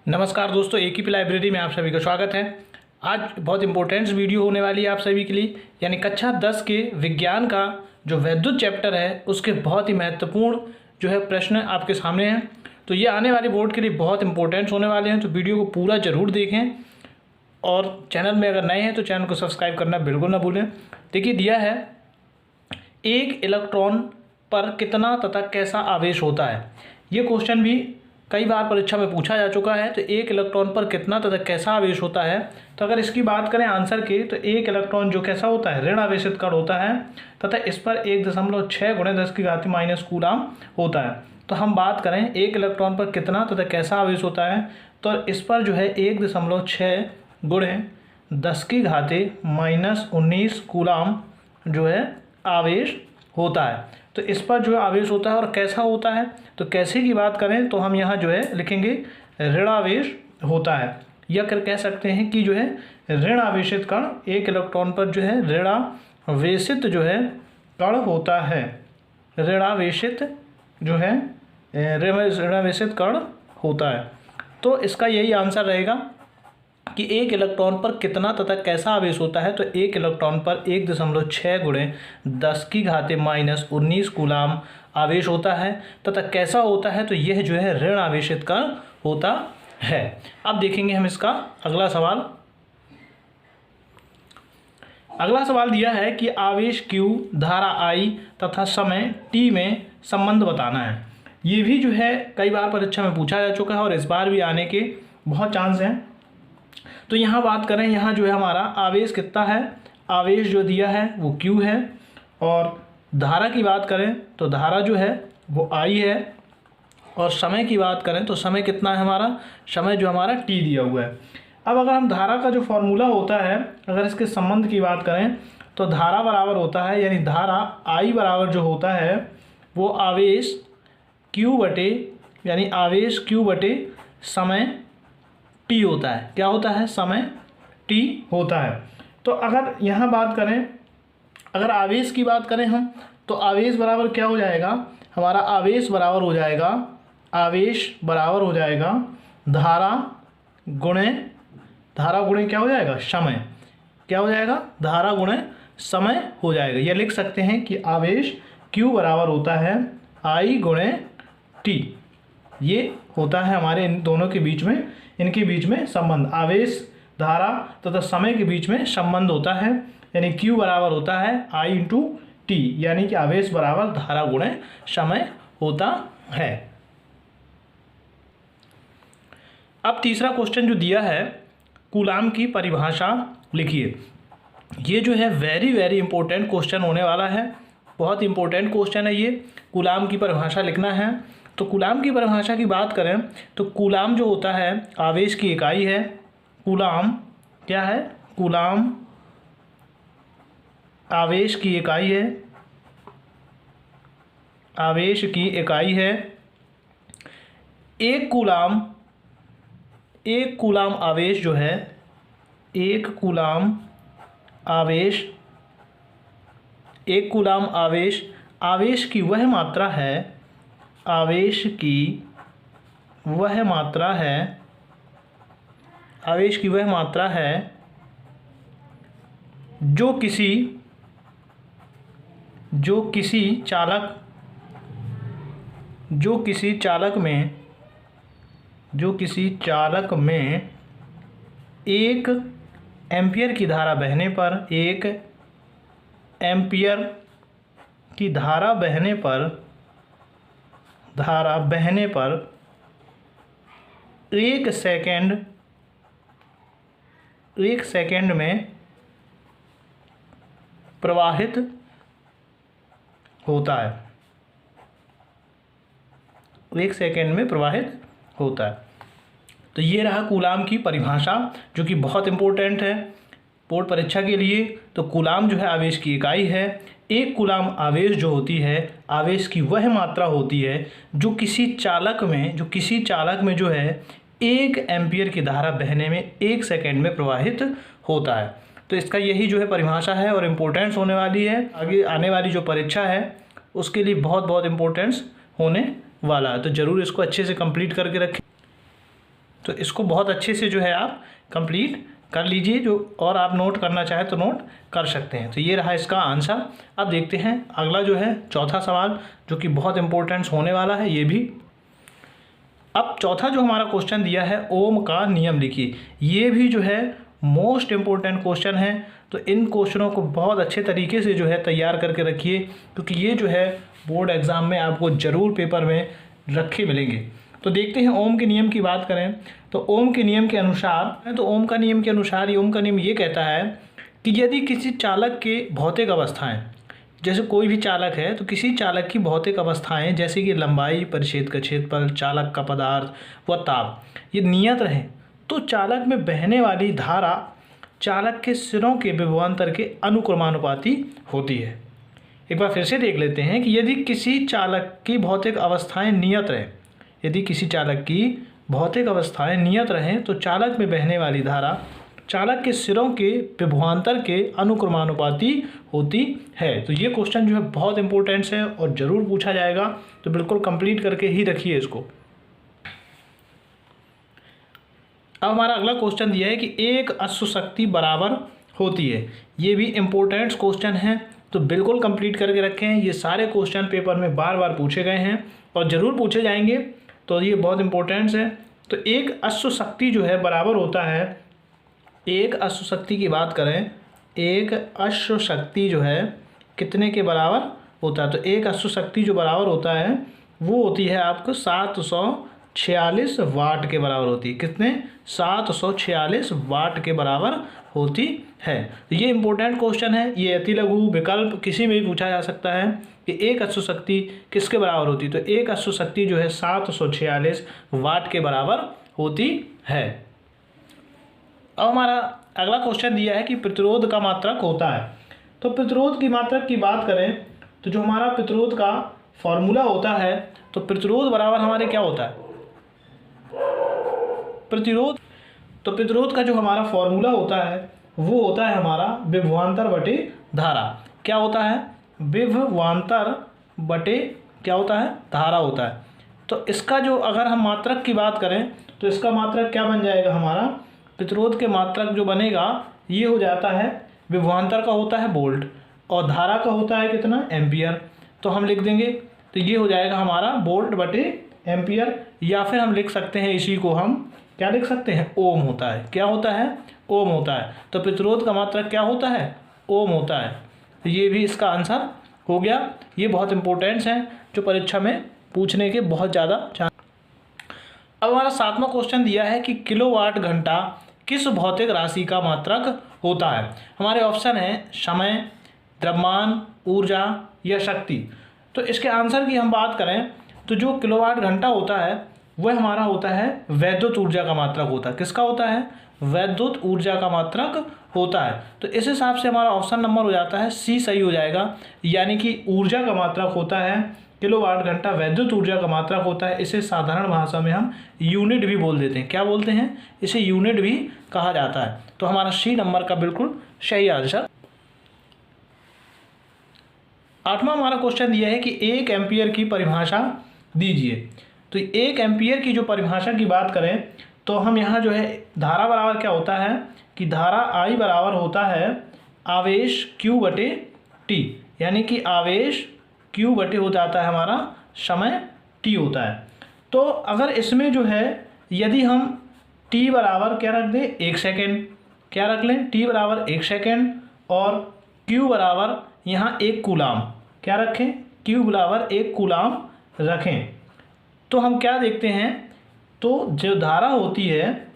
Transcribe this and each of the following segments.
नमस्कार दोस्तों, एकीपी लाइब्रेरी में आप सभी का स्वागत है। आज बहुत इंपॉर्टेंट वीडियो होने वाली है आप सभी के लिए, यानी कक्षा 10 के विज्ञान का जो वैद्युत चैप्टर है उसके बहुत ही महत्वपूर्ण जो है प्रश्न आपके सामने हैं। तो ये आने वाले बोर्ड के लिए बहुत इंपॉर्टेंट होने वाले हैं, तो वीडियो को पूरा ज़रूर देखें और चैनल में अगर नए हैं तो चैनल को सब्सक्राइब करना बिल्कुल ना भूलें। देखिए, दिया है एक इलेक्ट्रॉन पर कितना तथा कैसा आवेश होता है। ये क्वेश्चन भी कई बार परीक्षा में पूछा जा चुका है। तो एक इलेक्ट्रॉन पर कितना तथा कैसा आवेश होता है, तो अगर इसकी बात करें आंसर की, तो एक इलेक्ट्रॉन जो कैसा होता है, ऋण आवेशित कण होता है तथा इस पर 1.6 × 10⁻³ कूलाम होता है। तो हम बात करें एक इलेक्ट्रॉन पर कितना तथा कैसा आवेश होता है, तो इस पर जो है 1.6 × 10⁻19 कूलाम जो है आवेश होता है। तो इस पर जो आवेश होता है और कैसा होता है, तो कैसे की बात करें तो हम यहाँ जो है लिखेंगे ऋणावेश होता है, या कर कह सकते हैं कि जो है ऋण आवेशित कण, एक इलेक्ट्रॉन पर जो है ऋणावेशित जो है कण होता है। ऋणावेशित जो है ऋणावेशित कण होता है। तो इसका यही आंसर रहेगा कि एक इलेक्ट्रॉन पर कितना तथा कैसा आवेश होता है। तो एक इलेक्ट्रॉन पर 1.6 × 10⁻19 कूलाम आवेश होता है तथा कैसा होता है, तो यह जो है ऋण आवेशित कण होता है। अब देखेंगे हम इसका अगला सवाल। अगला सवाल दिया है कि आवेश Q, धारा I तथा समय t में संबंध बताना है। ये भी जो है कई बार परीक्षा में पूछा जा चुका है और इस बार भी आने के बहुत चांस हैं। तो यहाँ बात करें, यहाँ जो है हमारा आवेश कितना है, आवेश जो दिया है वो Q है, और धारा की बात करें तो धारा जो है वो I है, और समय की बात करें तो समय कितना है हमारा, समय जो हमारा t दिया हुआ है। अब अगर हम धारा का जो फॉर्मूला होता है, अगर इसके संबंध की बात करें तो धारा बराबर होता है, यानी धारा I बराबर जो होता है वो आवेश Q बटे, यानी आवेश Q बटे समय t होता है। क्या होता है, समय t होता है। तो अगर यहाँ बात करें, अगर आवेश की बात करें हम, तो आवेश बराबर क्या हो जाएगा हमारा, आवेश बराबर हो जाएगा, आवेश बराबर हो जाएगा धारा गुणे क्या हो जाएगा, समय। क्या हो जाएगा, धारा गुणे समय हो जाएगा। यह लिख सकते हैं कि आवेश Q बराबर होता है I × t। ये होता है हमारे इन दोनों के बीच में, इनके बीच में संबंध, आवेश धारा तथा समय के बीच में संबंध होता है, यानी Q बराबर होता है I × t, यानी कि आवेश बराबर धारा गुणे समय होता है। अब तीसरा क्वेश्चन जो दिया है, कूलाम की परिभाषा लिखिए। ये जो है वेरी इंपॉर्टेंट क्वेश्चन होने वाला है, बहुत इंपॉर्टेंट क्वेश्चन है ये। कूलाम की परिभाषा लिखना है। तो कूलाम की परिभाषा की बात करें तो कूलाम जो होता है आवेश की इकाई है। कूलाम क्या है, कूलाम आवेश की इकाई है, आवेश की इकाई है। एक कूलाम आवेश जो है, एक कूलाम आवेश, एक कूलाम आवेश, आवेश की वह मात्रा है, आवेश की वह मात्रा है, आवेश की वह मात्रा है जो किसी चालक में 1 एम्पियर की धारा बहने पर, 1 एम्पियर की धारा बहने पर 1 सेकेंड में प्रवाहित होता है, 1 सेकेंड में प्रवाहित होता है। तो ये रहा कूलाम की परिभाषा, जो कि बहुत इंपॉर्टेंट है बोर्ड परीक्षा के लिए। तो कूलाम जो है आवेश की इकाई है। एक कूलाम आवेश जो होती है, आवेश की वह मात्रा होती है जो किसी चालक में जो है 1 एम्पियर की धारा बहने में 1 सेकेंड में प्रवाहित होता है। तो इसका यही जो है परिभाषा है और इम्पोर्टेंस होने वाली है, आगे आने वाली जो परीक्षा है उसके लिए बहुत इम्पोर्टेंस होने वाला है। तो ज़रूर इसको अच्छे से कंप्लीट करके रखें। तो तो इसको बहुत अच्छे से जो है आप कंप्लीट कर लीजिए, जो और आप नोट करना चाहें तो नोट कर सकते हैं। तो ये रहा इसका आंसर। अब देखते हैं अगला जो है चौथा सवाल, जो कि बहुत इंपॉर्टेंट होने वाला है ये भी। अब चौथा जो हमारा क्वेश्चन दिया है, ओम का नियम लिखिए। ये भी जो है मोस्ट इम्पोर्टेंट क्वेश्चन है, तो इन क्वेश्चनों को बहुत अच्छे तरीके से जो है तैयार करके रखिए, क्योंकि ये जो है बोर्ड एग्ज़ाम में आपको ज़रूर पेपर में रखे मिलेंगे। तो देखते हैं ओम के नियम की बात करें तो ओम के नियम के अनुसार, ओम का नियम ये कहता है कि यदि किसी चालक के भौतिक अवस्थाएं, जैसे कोई भी चालक है तो किसी चालक की भौतिक अवस्थाएं जैसे कि लंबाई, परिच्छेद का क्षेत्रफल, चालक का पदार्थ व ताप ये नियत रहें, तो चालक में बहने वाली धारा चालक के सिरों के विभवांतर के अनुक्रमानुपाती होती है। एक बार फिर से देख लेते हैं कि यदि किसी चालक की भौतिक अवस्थाएं नियत रहें, यदि किसी चालक की भौतिक अवस्थाएं नियत रहें तो चालक में बहने वाली धारा चालक के सिरों के विभवांतर के अनुक्रमानुपाती होती है। तो ये क्वेश्चन जो है बहुत इंपॉर्टेंट है और ज़रूर पूछा जाएगा, तो बिल्कुल कंप्लीट करके ही रखिए इसको। अब हमारा अगला क्वेश्चन दिया है कि एक अश्व शक्ति बराबर होती है। ये भी इम्पोर्टेंट क्वेश्चन है, तो बिल्कुल कंप्लीट करके रखें। ये सारे क्वेश्चन पेपर में बार बार पूछे गए हैं और ज़रूर पूछे जाएंगे, तो ये बहुत इंपॉर्टेंट है। तो एक अश्व शक्ति जो है बराबर होता है, एक अश्व शक्ति की बात करें, एक अश्व शक्ति जो है कितने के बराबर होता है, तो एक अश्व शक्ति जो बराबर होता है वो होती है आपको 746 वाट के बराबर होती है। कितने? 746 वाट के बराबर होती है। तो ये इंपॉर्टेंट क्वेश्चन है, ये अति लघु विकल्प किसी में भी पूछा जा सकता है कि एक अश्व शक्ति किसके बराबर होती है, तो एक अश्व शक्ति जो है 746 वाट के बराबर होती है। अब हमारा अगला क्वेश्चन दिया है कि प्रतिरोध का मात्रक होता है। तो प्रतिरोध की मात्रक की बात करें तो जो हमारा प्रतिरोध का फॉर्मूला होता है, तो प्रतिरोध बराबर हमारे क्या होता है, प्रतिरोध का जो हमारा फॉर्मूला होता है वो होता है हमारा विभवांतर बटे धारा। क्या होता है? विभवांतर बटे क्या होता है? धारा होता है। तो इसका जो अगर हम मात्रक की बात करें तो इसका मात्रक क्या बन जाएगा, हमारा प्रतिरोध के मात्रक जो बनेगा ये हो जाता है, विभवांतर का होता है वोल्ट और धारा का होता है कितना, एम्पियर। तो हम लिख देंगे, तो ये हो जाएगा हमारा वोल्ट बटे एम्पियर, या फिर हम लिख सकते हैं इसी को हम क्या लिख सकते हैं, ओम होता है। क्या होता है? ओम होता है। तो प्रतिरोध का मात्रक क्या होता है? ओम होता है। तो ये भी इसका आंसर हो गया। ये बहुत इंपॉर्टेंट्स हैं जो परीक्षा में पूछने के बहुत ज़्यादा चांस। अब हमारा 7वां क्वेश्चन दिया है कि किलोवाट घंटा किस भौतिक राशि का मात्रक होता है। हमारे ऑप्शन है समय, द्रव्यमान, ऊर्जा या शक्ति। तो इसके आंसर की हम बात करें तो जो किलोवाट घंटा होता है वह हमारा होता है वैद्युत ऊर्जा का मात्रक होता है। किसका होता है? वैद्युत ऊर्जा का मात्रक होता है। तो इस हिसाब से हमारा ऑप्शन नंबर हो जाता है सी सही हो जाएगा, यानी कि ऊर्जा का मात्रक होता है किलोवाट घंटा, वैद्युत ऊर्जा का मात्रक होता है। इसे साधारण भाषा में हम यूनिट भी बोल देते हैं। क्या बोलते हैं? इसे यूनिट भी कहा जाता है। तो हमारा सी नंबर का बिल्कुल सही आंसर। 8वां हमारा क्वेश्चन दिया है कि 1 एम्पियर की परिभाषा दीजिए। तो 1 एम्पियर की जो परिभाषा की बात करें तो हम यहाँ जो है धारा बराबर क्या होता है कि धारा आई बराबर होता है आवेश Q बटे T, यानी कि आवेश Q बटे हो जाता है हमारा समय T होता है। तो अगर इसमें जो है यदि हम T बराबर क्या रख दें, 1 सेकेंड, क्या रख लें, T बराबर 1 सेकेंड और Q बराबर यहाँ 1 कूलाम, क्या रखें, Q बराबर 1 कूलाम रखें। तो हम क्या देखते हैं, तो जो धारा होती है,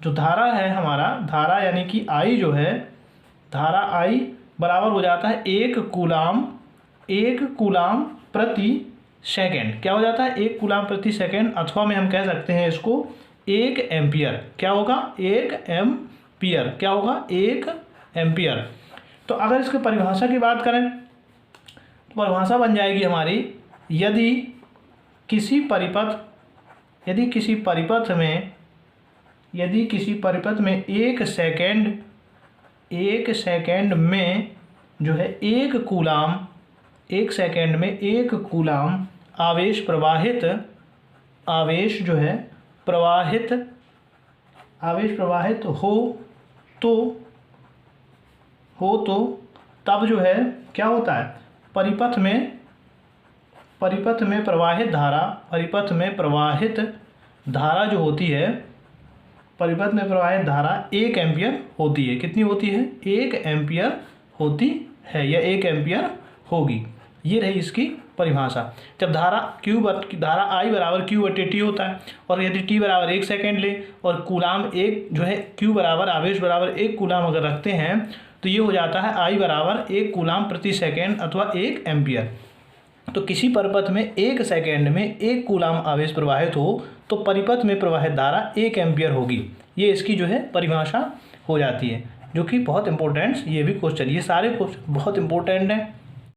जो धारा है हमारा, धारा यानी कि I जो है, धारा I बराबर हो जाता है 1 कूलाम प्रति सेकेंड। क्या हो जाता है? 1 कूलाम प्रति सेकेंड, अथवा में हम कह सकते हैं इसको 1 एम्पियर। क्या होगा? 1 एम्पियर। क्या होगा? 1 एम्पियर। तो अगर इसकी परिभाषा की बात करें तो परिभाषा बन जाएगी हमारी, यदि किसी परिपथ में 1 सेकेंड में जो है 1 कूलाम, 1 सेकेंड में 1 कूलाम आवेश जो है प्रवाहित आवेश प्रवाहित तो तब जो है क्या होता है, परिपथ में प्रवाहित धारा जो होती है, परिपथ में प्रवाहित धारा 1 एम्पियर होती है। कितनी होती है? 1 एम्पियर होती है या 1 एम्पियर होगी। ये रही इसकी परिभाषा। जब धारा I बराबर Q/T होता है और यदि T बराबर 1 सेकेंड ले और कूलाम एक जो है Q बराबर आवेश बराबर 1 कूलाम अगर रखते हैं तो ये हो जाता है I बराबर 1 कूलाम प्रति सेकेंड अथवा 1 एम्पियर। तो किसी परिपथ में 1 सेकेंड में 1 कूलाम आवेश प्रवाहित हो तो परिपथ में प्रवाहित धारा 1 एम्पियर होगी। ये इसकी जो है परिभाषा हो जाती है, जो कि बहुत इंपॉर्टेंट, ये भी क्वेश्चन, ये सारे क्वेश्चन बहुत इंपॉर्टेंट हैं।